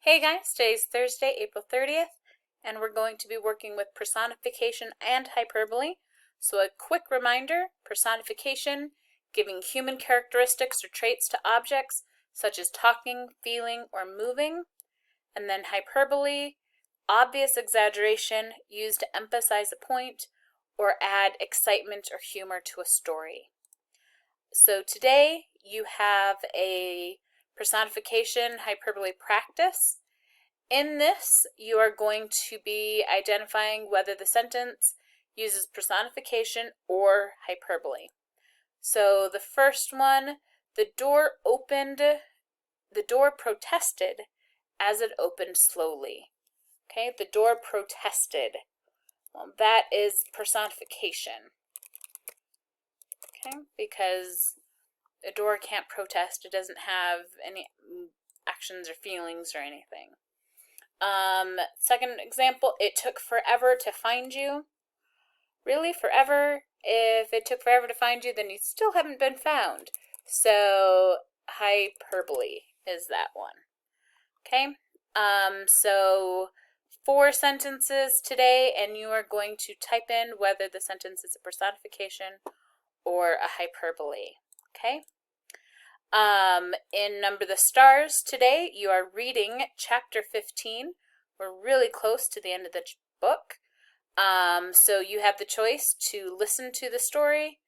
Hey guys, today's Thursday, April 30th, and we're going to be working with personification and hyperbole. So a quick reminder, personification, giving human characteristics or traits to objects, such as talking, feeling, or moving. And then hyperbole, obvious exaggeration used to emphasize a point or add excitement or humor to a story. So today you have a personification hyperbole practice. In this, you are going to be identifying whether the sentence uses personification or hyperbole. So the first one, the door protested as it opened slowly. Okay, the door protested. Well, that is personification. Okay, because a door can't protest. It doesn't have any actions or feelings or anything. Second example, it took forever to find you. Really, forever? If it took forever to find you, then you still haven't been found. So, hyperbole is that one. Okay? So 4 sentences today, and you are going to type in whether the sentence is a personification or a hyperbole. Okay? In Number the Stars today, you are reading chapter 15. We're really close to the end of the book. So you have the choice to listen to the story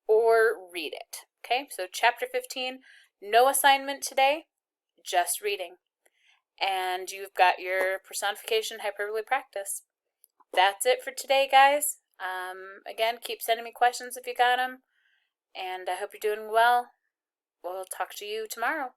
or read it. Okay, so chapter 15, no assignment today, just reading. And you've got your personification hyperbole practice. That's it for today, guys. Again, keep sending me questions if you got them. And I hope you're doing well. We'll talk to you tomorrow.